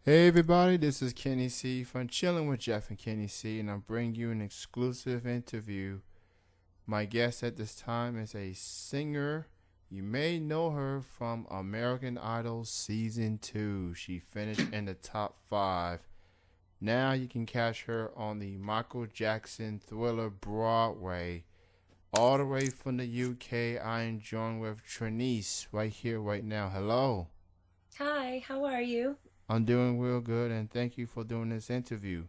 Hey everybody, this is Kenny C from Chilling with Jeff and Kenny C, and I'm bringing you an exclusive interview. My guest at this time is a singer. You may know her from American Idol Season 2. She finished in the top 5. Now you can catch her on the Michael Jackson Thriller Broadway. All the way from the UK, I am joined with Trenyce right here, right now. Hello. Hi, how are you? I'm doing real good, and thank you for doing this interview.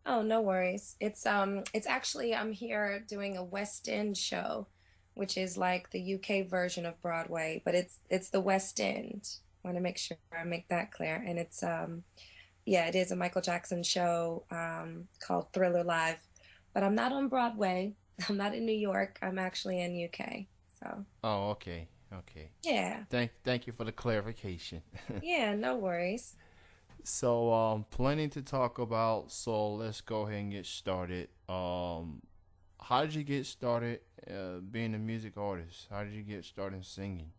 Oh, no worries. It's actually I'm here doing a West End show, which is like the UK version of Broadway, but it's the West End. Want to make sure I make that clear. And it is a Michael Jackson show called Thriller Live. But I'm not on Broadway. I'm not in New York. I'm actually in UK. So, Oh, okay, okay. yeah. Thank you for the clarification. Yeah, no worries. So, plenty to talk about. So let's go ahead and get started. How did you get started being a music artist? How did you get started singing?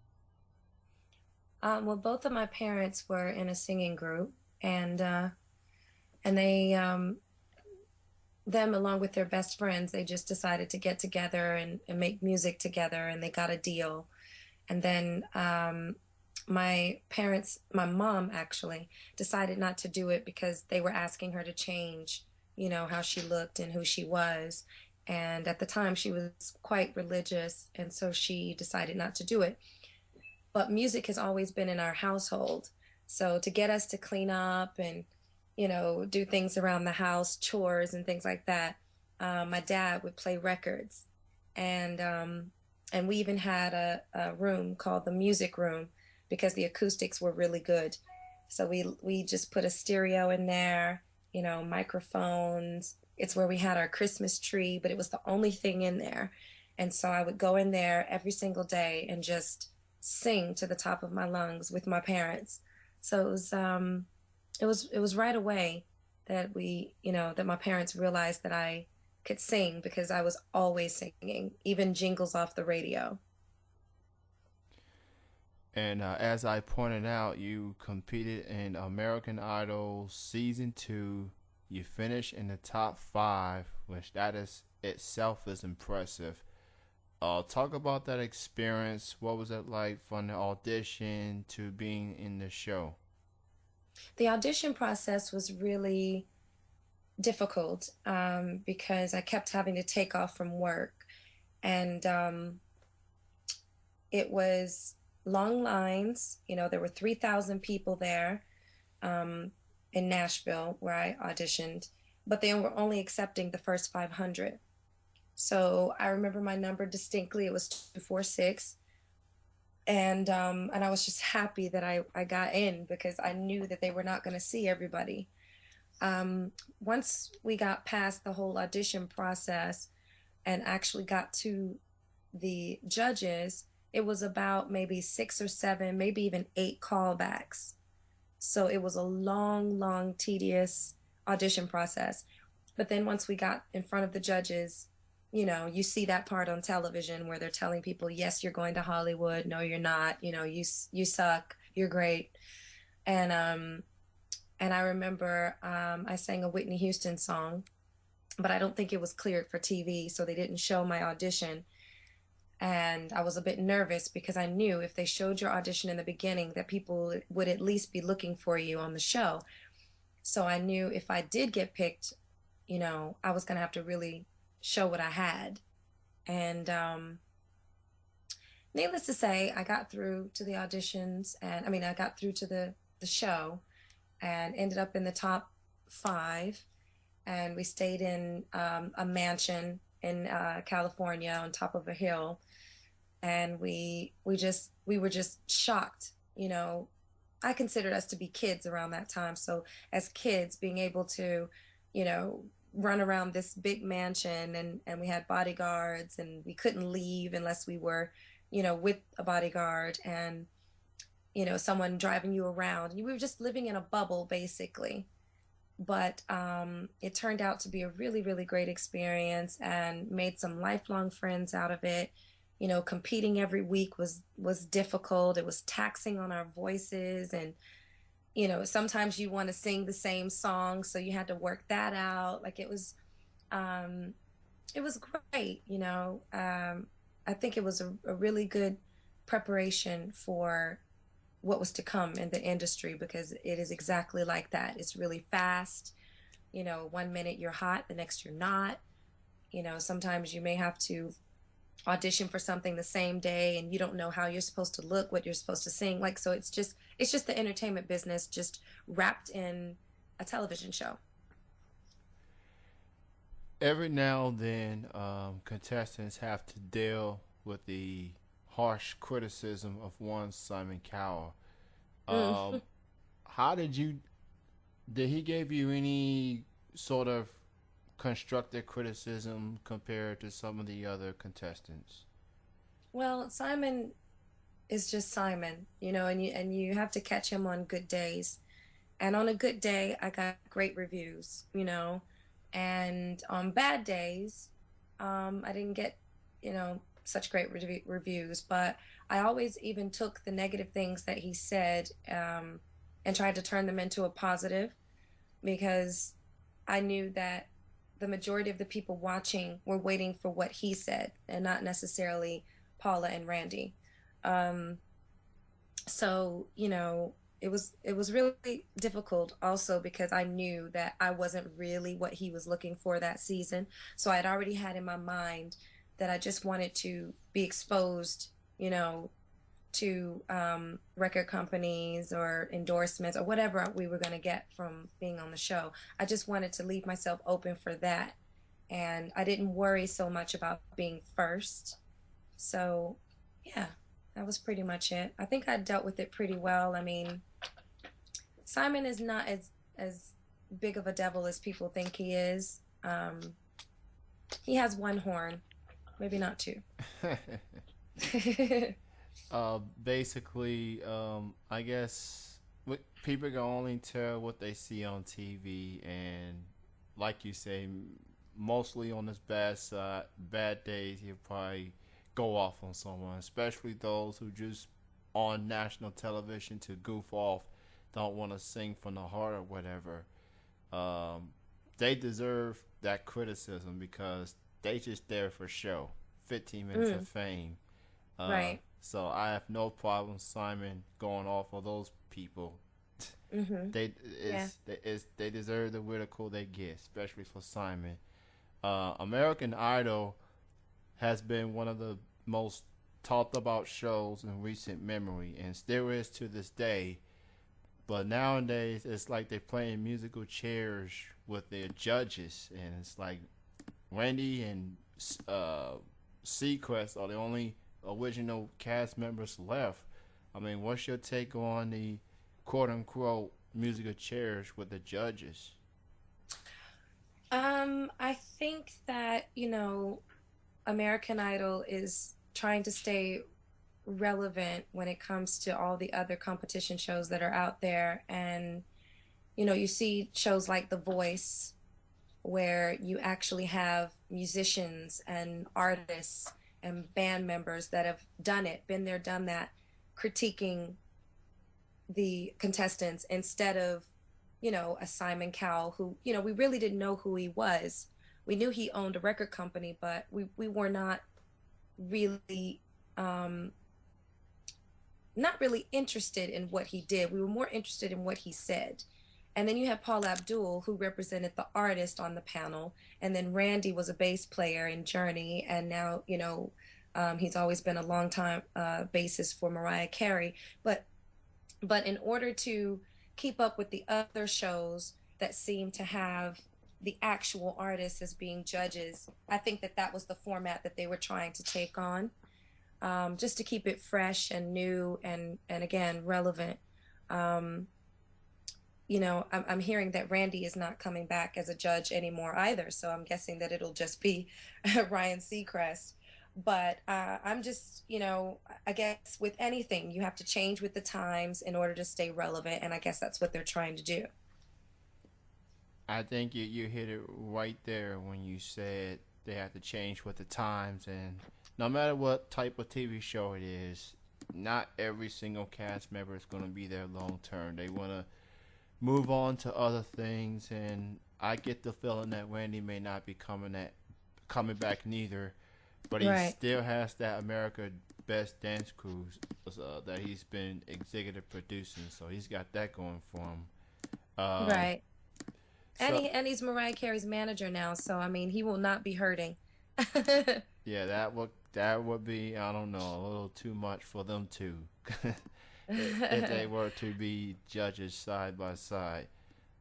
Well, both of my parents were in a singing group, and they them along with their best friends, they just decided to get together and make music together, and they got a deal. And then my mom actually decided not to do it because they were asking her to change, how she looked and who she was. And at the time, she was quite religious, and so she decided not to do it. But music has always been in our household. So to get us to clean up and, do things around the house, chores and things like that, my dad would play records. And we even had a room called the music room because the acoustics were really good. So we just put a stereo in there, microphones. It's where we had our Christmas tree, but it was the only thing in there. And so I would go in there every single day and just sing to the top of my lungs with my parents. So it was right away that that my parents realized that I could sing because I was always singing, even jingles off the radio. And as I pointed out, you competed in American Idol Season 2. You finished in the top 5, which that is itself is impressive. Talk about that experience. What was it like from the audition to being in the show? The audition process was really difficult because I kept having to take off from work. And it was long lines. There were 3,000 people there um, in Nashville where I auditioned, but they were only accepting the first 500. So I remember my number distinctly. It was 246. And I was just happy that I got in because I knew that they were not going to see everybody. Once we got past the whole audition process and actually got to the judges, it was about maybe 6 or 7, maybe even 8 callbacks. So it was a long, long, tedious audition process. But then once we got in front of the judges, you see that part on television where they're telling people, yes, you're going to Hollywood. No, you're not. You suck. You're great. And and I remember I sang a Whitney Houston song, but I don't think it was cleared for TV, so they didn't show my audition. And I was a bit nervous because I knew if they showed your audition in the beginning that people would at least be looking for you on the show. So I knew if I did get picked, I was going to have to really show what I had. And needless to say, I got through to the auditions, and I mean, I got through to the show and ended up in the top 5. And we stayed in a mansion in California on top of a hill, and we were just shocked. I considered us to be kids around that time, so as kids, being able to, you know, run around this big mansion, and we had bodyguards, and we couldn't leave unless we were, with a bodyguard, and someone driving you around. We were just living in a bubble basically. But it turned out to be a really, really great experience and made some lifelong friends out of it. Competing every week was difficult. It was taxing on our voices, and sometimes you want to sing the same song, so you had to work that out. Like um, it was great. I think it was a really good preparation for what was to come in the industry because it is exactly like that. It's really fast. 1 minute you're hot, the next you're not. Sometimes you may have to audition for something the same day and you don't know how you're supposed to look, what you're supposed to sing. Like, so it's just the entertainment business just wrapped in a television show. Every now and then, contestants have to deal with the harsh criticism of one Simon Cowell. Um, Mm. how did he give you any sort of constructive criticism compared to some of the other contestants? Well, Simon is just Simon, and you have to catch him on good days. And on a good day, I got great reviews, and on bad days, I didn't get, such great reviews. But I always even took the negative things that he said, and tried to turn them into a positive because I knew that the majority of the people watching were waiting for what he said and not necessarily Paula and Randy. Um, so it was really difficult also because I knew that I wasn't really what he was looking for that season. So I'd already had in my mind that I just wanted to be exposed, you know, to record companies or endorsements or whatever we were going to get from being on the show. I just wanted to leave myself open for that. And I didn't worry so much about being first. So, yeah, that was pretty much it. I think I dealt with it pretty well. I mean, Simon is not as big of a devil as people think he is. He has one horn, maybe not two. Basically, I guess people can only tell what they see on TV, and like you say, mostly on his bad side, bad days, he'll probably go off on someone, especially those who just on national television to goof off, don't want to sing from the heart or whatever. Um, they deserve that criticism because they just there for show, 15 minutes of Mm, fame. right. So I have no problem Simon going off of those people. Mm-hmm. Yeah. They deserve the ridicule they get, especially for Simon. American Idol has been one of the most talked about shows in recent memory, and still is to this day. But nowadays, it's like they're playing musical chairs with their judges, and it's like Randy and uh, Seacrest are the only original cast members left. I mean, what's your take on the quote unquote musical chairs with the judges? I think that, American Idol is trying to stay relevant when it comes to all the other competition shows that are out there. And, you see shows like The Voice, where you actually have musicians and artists and band members that have done it, been there, done that, critiquing the contestants instead of, a Simon Cowell who, we really didn't know who he was. We knew he owned a record company, but we were really um, not really interested in what he did. We were more interested in what he said. And then you had Paul Abdul, who represented the artist on the panel. And then Randy was a bass player in Journey. And now, he's always been a long time bassist for Mariah Carey. But in order to keep up with the other shows that seem to have the actual artists as being judges, I think that that was the format that they were trying to take on, just to keep it fresh and new and again relevant. Um, I'm hearing that Randy is not coming back as a judge anymore either, so I'm guessing that it'll just be Ryan Seacrest. But I'm just, I guess with anything, you have to change with the times in order to stay relevant, and I guess that's what they're trying to do. I think you hit it right there when you said they have to change with the times, and no matter what type of TV show it is, not every single cast member is going to be there long term. They want to move on to other things. And I get the feeling that Randy may not be coming back neither, but he Right. still has that America Best Dance Cruise that he's been executive producing, so he's got that going for him. Um, Right. so And he's Mariah Carey's manager now, so I mean, he will not be hurting. yeah, that would be, I don't know, a little too much for them two, if they were to be judges side by side.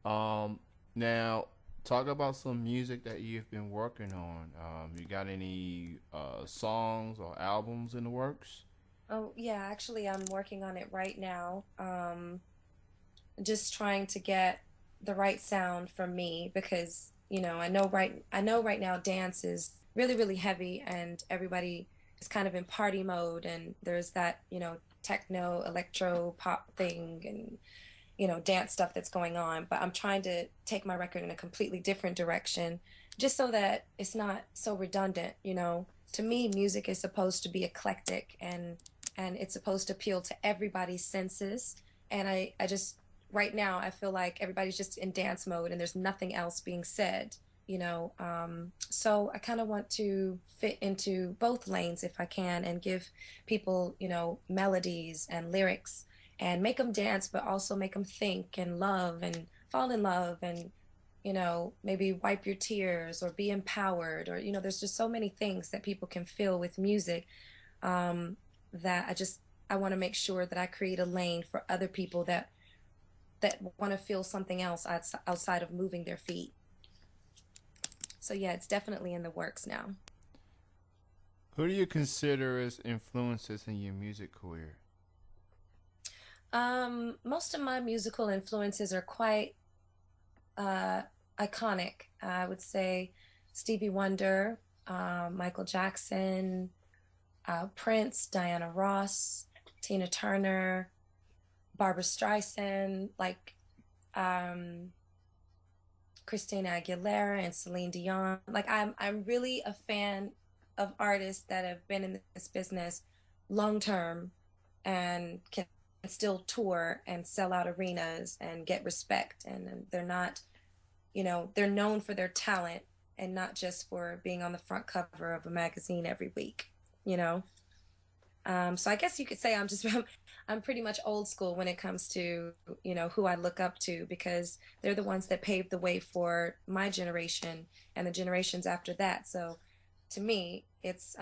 Um, Now talk about some music that you've been working on. You got any songs or albums in the works? Oh, yeah, actually, I'm working on it right now. Just trying to get the right sound for me because, I know right now dance is really, really heavy and everybody is kind of in party mode and there's that, techno, electro pop thing and dance stuff that's going on. But I'm trying to take my record in a completely different direction just so that it's not so redundant. To me, music is supposed to be eclectic and it's supposed to appeal to everybody's senses. And I just, right now, I feel like everybody's just in dance mode and there's nothing else being said. So I kind of want to fit into both lanes if I can and give people, melodies and lyrics and make them dance, but also make them think and love and fall in love and, maybe wipe your tears or be empowered or, there's just so many things that people can feel with music um, that I want to make sure that I create a lane for other people that want to feel something else outside of moving their feet. So yeah, it's definitely in the works now. Who do you consider as influences in your music career? Most of my musical influences are quite uh, iconic. I would say Stevie Wonder, Michael Jackson, Prince, Diana Ross, Tina Turner, Barbara Streisand, like um, Christina Aguilera and Celine Dion. Like I'm really a fan of artists that have been in this business long term and can still tour and sell out arenas and get respect. And they're not, they're known for their talent and not just for being on the front cover of a magazine every week, you know? So I guess you could say I'm just I'm pretty much old school when it comes to who I look up to because they're the ones that paved the way for my generation and the generations after that. So to me, it's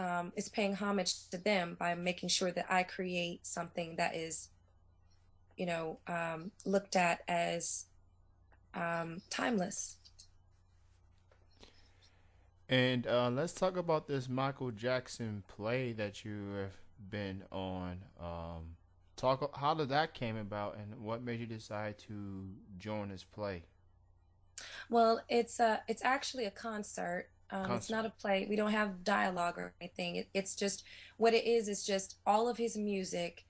paying homage to them by making sure that I create something that is looked at as timeless. And let's talk about this Michael Jackson play that you have been on. Talk how did that came about, and what made you decide to join this play Well, it's actually a concert. It's concert? not a play. We don't have dialogue or anything. It's just what it is just all of his music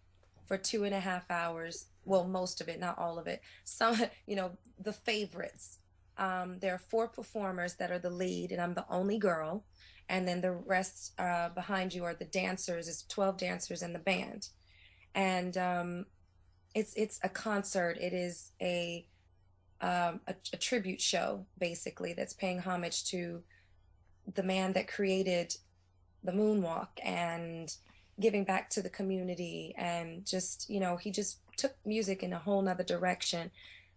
for 2.5 hours. Well, most of it, not all of it. Some, the favorites. There are four performers that are the lead, and I'm the only girl. And then the rest behind you are the dancers. It's 12 dancers in the band, and it's a concert. It is a tribute show basically that's paying homage to the man that created the moonwalk and giving back to the community and just he just took music in a whole nother direction.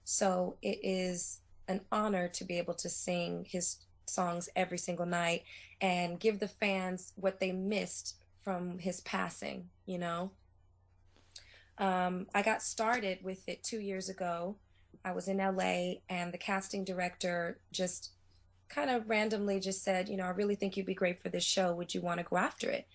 So it is an honor to be able to sing his songs every single night and give the fans what they missed from his passing. I got started with it 2 years ago. I was in LA and the casting director just kind of randomly just said, I really think you'd be great for this show. Would you want to go after it?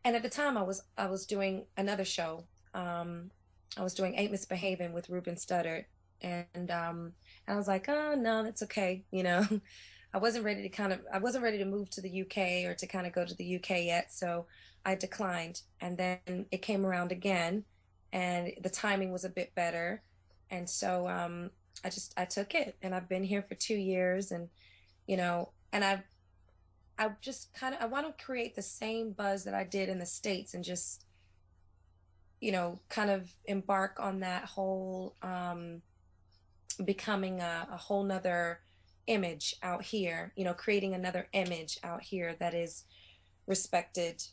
And at the time I was doing another show. I was doing Ain't Misbehaving with Ruben Studdard. And I was like, oh no, that's okay. I wasn't ready to move to the UK or to kind of go to the UK yet. So I declined. And then it came around again and the timing was a bit better. And so I took it and I've been here for 2 years and I just kind of I want to create the same buzz that I did in the States and just kind of embark on that whole becoming a whole nother image out here, creating another image out here that is respected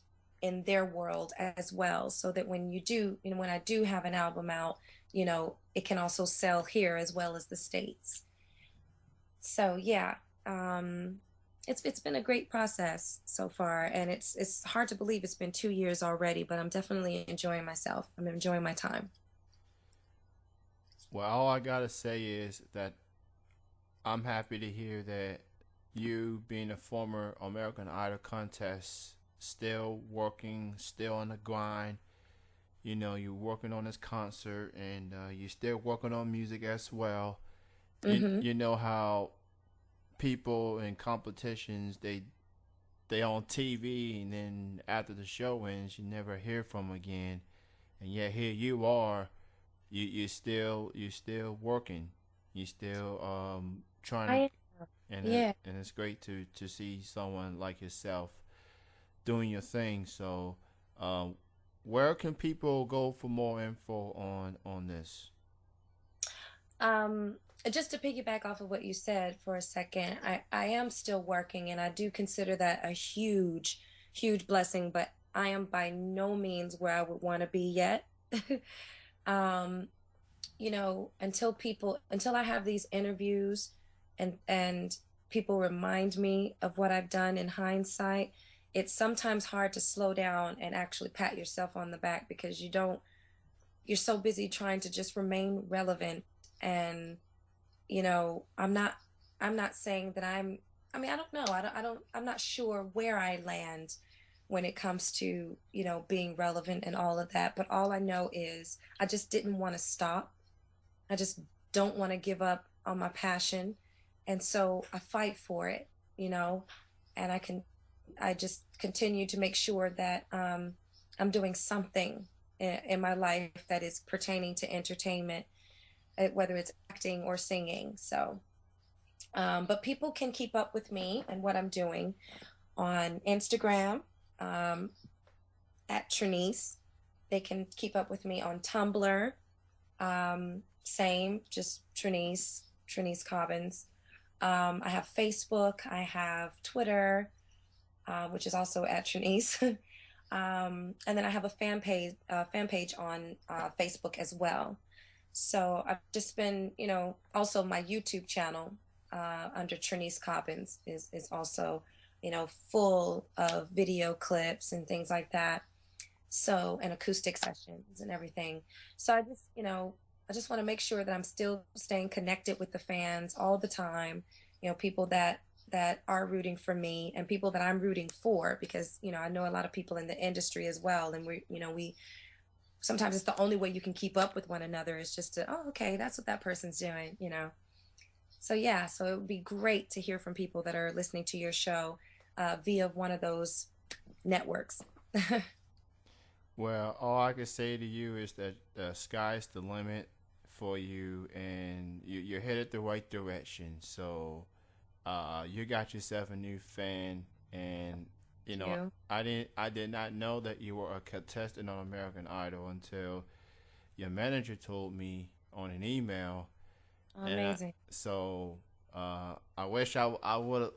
in their world as well. So that when you do, when I do have an album out, it can also sell here as well as the States. So yeah, it's been a great process so far, and it's hard to believe it's been 2 years already, but I'm definitely enjoying myself. I'm enjoying my time. Well, all I gotta say is that I'm happy to hear that you, being a former American Idol contest, still working, still on the grind. You know, you're working on this concert, and you're still working on music as well. Hmm. You know how people in competitions, they on TV, and then after the show ends, you never hear from 'em again. And yet here you are, you still working, you still trying to, I Yeah. and it's great to see someone like yourself doing your thing. So, um, where can people go for more info on this? Um, just to piggyback off of what you said for a second, I am still working, and I do consider that a huge, huge blessing, but I am by no means where I would want to be yet. um, until I have these interviews and people remind me of what I've done in hindsight, it's sometimes hard to slow down and actually pat yourself on the back because you're so busy trying to just remain relevant. And I'm not saying that I mean, I don't know. I'm not sure where I land when it comes to, being relevant and all of that. But all I know is I just didn't want to stop. I just don't want to give up on my passion. And so I fight for it, you know, and I just continue to make sure that I'm doing something in my life that is pertaining to entertainment, whether it's acting or singing. So, but people can keep up with me and what I'm doing on Instagram, um, at Trenyce. They can keep up with me on Tumblr. Same, just Trenyce Cobbins. I have Facebook, I have Twitter, which is also at Trenyce. And then I have a fan page on Facebook as well. So I've just been, also my YouTube channel under Trenyce Cobbins is also, full of video clips and things like that. So, and acoustic sessions and everything. So I just want to make sure that I'm still staying connected with the fans all the time. People that are rooting for me and people that I'm rooting for, because I know a lot of people in the industry as well, and we sometimes it's the only way you can keep up with one another is just to, oh, okay, that's what that person's doing. So yeah, so it would be great to hear from people that are listening to your show via one of those networks. Well, all I can say to you is that the sky's the limit for you, and you're headed the right direction. So, you got yourself a new fan, and You. I did not know that you were a contestant on American Idol until your manager told me on an email, and Amazing. I wish I would have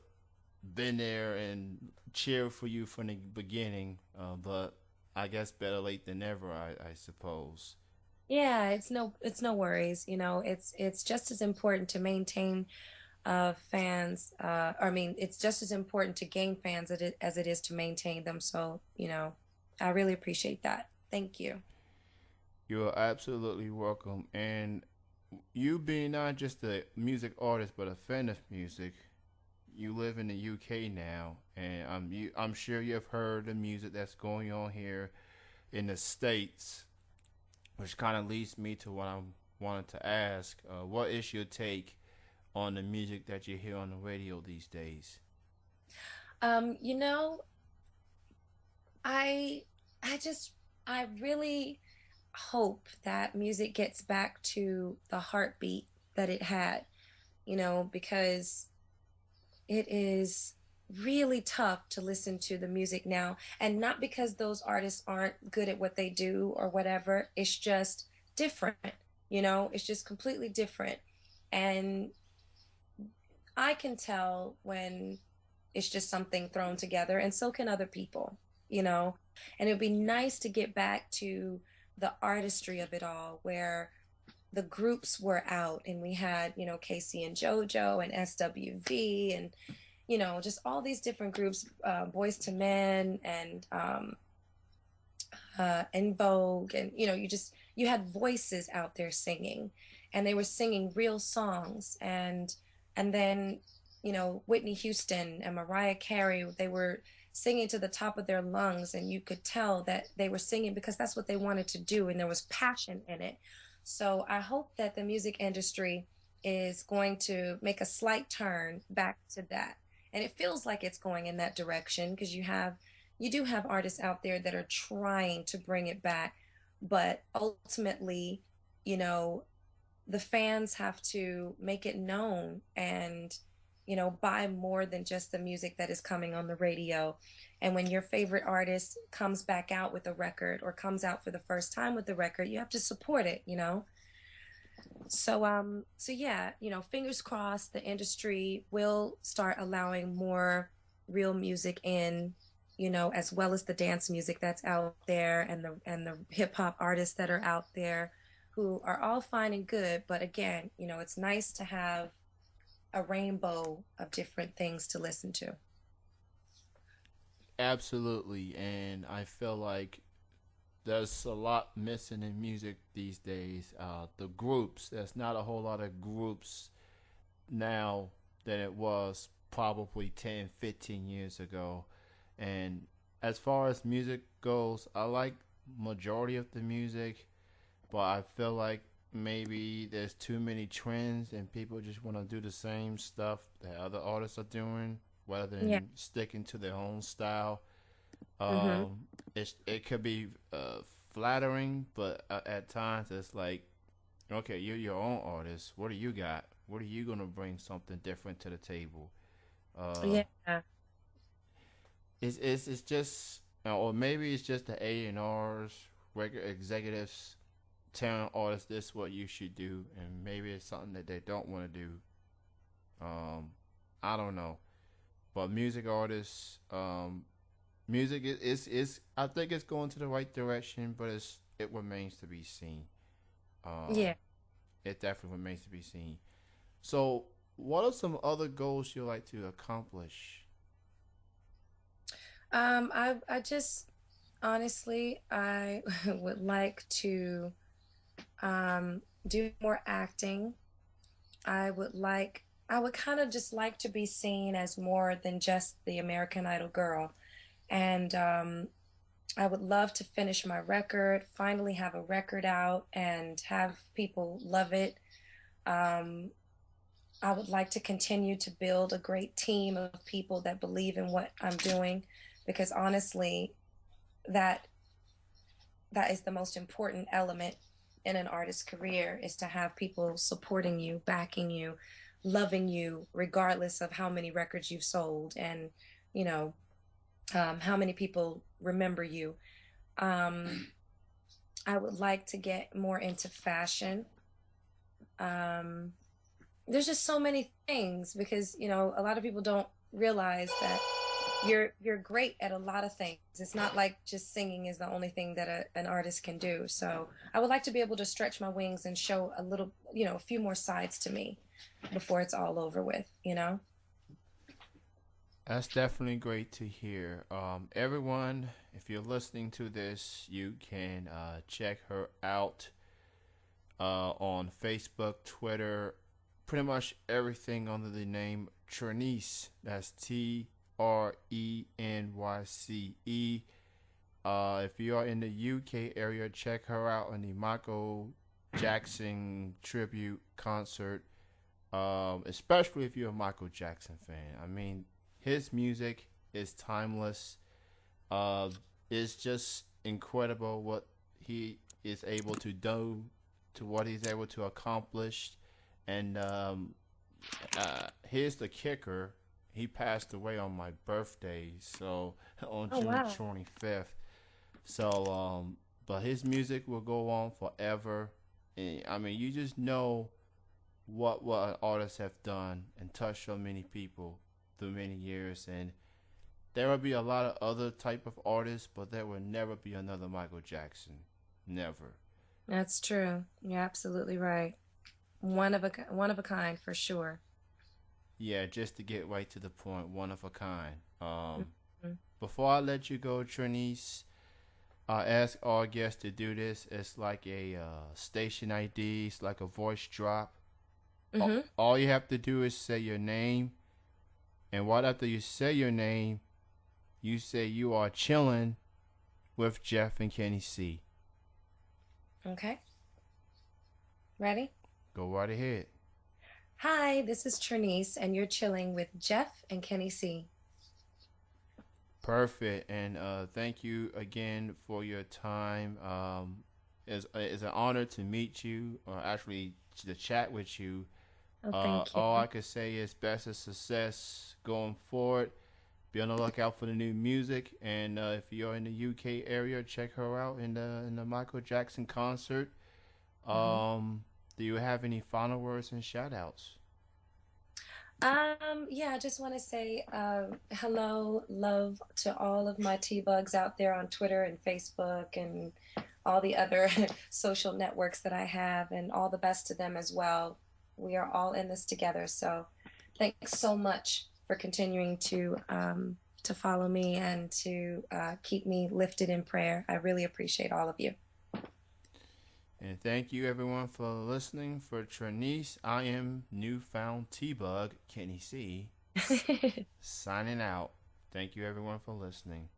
been there and cheered for you from the beginning, but I guess better late than never, I suppose. Yeah, it's no worries. It's just as important to maintain fans. Or, I mean, it's just as important to gain fans as it is to maintain them. So, I really appreciate that. Thank you. You are absolutely welcome. And you being not just a music artist but a fan of music, you live in the UK now, and I'm sure you've heard the music that's going on here in the states, which kind of leads me to what I wanted to ask. What is your take on the music that you hear on the radio these days? Um, you know, I I just I really hope that music gets back to the heartbeat that it had, because it is really tough to listen to the music now. And not because those artists aren't good at what they do or whatever. It's just different, it's just completely different. And I can tell when it's just something thrown together, and so can other people, you know? And it'd be nice to get back to the artistry of it all, where the groups were out and we had, Casey and JoJo and SWV and, just all these different groups, Boys to Men and In Vogue. And, you had voices out there singing, and they were singing real songs. And then, Whitney Houston and Mariah Carey, they were singing to the top of their lungs, and you could tell that they were singing because that's what they wanted to do, and there was passion in it. So I hope that the music industry is going to make a slight turn back to that. And it feels like it's going in that direction because you do have artists out there that are trying to bring it back, but ultimately, you know, the fans have to make it known and buy more than just the music that is coming on the radio. And when your favorite artist comes back out with a record or comes out for the first time with the record, you have to support it. So yeah, fingers crossed the industry will start allowing more real music in, as well as the dance music that's out there, and the hip hop artists that are out there, who are all fine and good. But again, it's nice to have a rainbow of different things to listen to. Absolutely, and I feel like there's a lot missing in music these days. The groups, there's not a whole lot of groups now than it was probably 10, 15 years ago. And as far as music goes, I like majority of the music, but I feel like maybe there's too many trends and people just want to do the same stuff that other artists are doing rather Yeah. than sticking to their own style. Mm-hmm. It could be flattering, but at times it's like, okay, you're your own artist. What do you got? What are you gonna bring something different to the table? Uh, Yeah. it's just, or maybe it's just the A&Rs, regular executives telling artists this is what you should do, and maybe it's something that they don't want to do. Um, I don't know, but music artists, music is I think it's going to the right direction, but it remains to be seen. Yeah. Um, it definitely remains to be seen. So, what are some other goals you like to accomplish? I just honestly, I would like to do more acting. I would kind of just like to be seen as more than just the American Idol girl. And I would love to finish my record, finally have a record out and have people love it. Um, I would like to continue to build a great team of people that believe in what I'm doing, because honestly, that that is the most important element in an artist's career, is to have people supporting you, backing you, loving you, regardless of how many records you've sold and, you know, how many people remember you. Um, I would like to get more into fashion. Um, there's just so many things because, a lot of people don't realize that you're great at a lot of things. It's not like just singing is the only thing that an artist can do. So I would like to be able to stretch my wings and show a little, a few more sides to me before it's all over with. That's definitely great to hear. Everyone, if you're listening to this, you can check her out on Facebook, Twitter, pretty much everything under the name Trenyce. That's Trenyce. If you are in the UK area, check her out on the Michael Jackson tribute concert. Especially if you're a Michael Jackson fan. I mean, his music is timeless. Uh, it's just incredible what he is able to do, to what he's able to accomplish. And here's the kicker: he passed away on my birthday, so on Oh, June wow. 25th. So, but his music will go on forever. And, I mean, you just know what artists have done and touched so many people through many years. And there will be a lot of other type of artists, but there will never be another Michael Jackson. Never. That's true. You're absolutely right. One of a kind for sure. Yeah, just to get right to the point, one of a kind. Mhm. Before I let you go, Trenyce, I ask all guests to do this. It's like a station ID. It's like a voice drop. Mhm. All you have to do is say your name, and right after you say your name, you say you are chilling with Jeff and Kenny C. Okay. Ready? Go right ahead. Hi, this is Trenyce, and you're chilling with Jeff and Kenny C. Perfect. And thank you again for your time. It's an honor to meet you, or actually to chat with you. Oh, thank All you. I could say is best of success going forward. Be on the lookout for the new music, and if you're in the UK area, check her out in the Michael Jackson concert. Mhm. Do you have any final words and shout outs? Yeah, I just want to say hello, love to all of my T-Bugs out there on Twitter and Facebook and all the other social networks that I have, and all the best to them as well. We are all in this together. So thanks so much for continuing to follow me and to keep me lifted in prayer. I really appreciate all of you. And thank you everyone for listening. For Trenyce, I am newfound T-Bug Kenny C. Signing out. Thank you everyone for listening.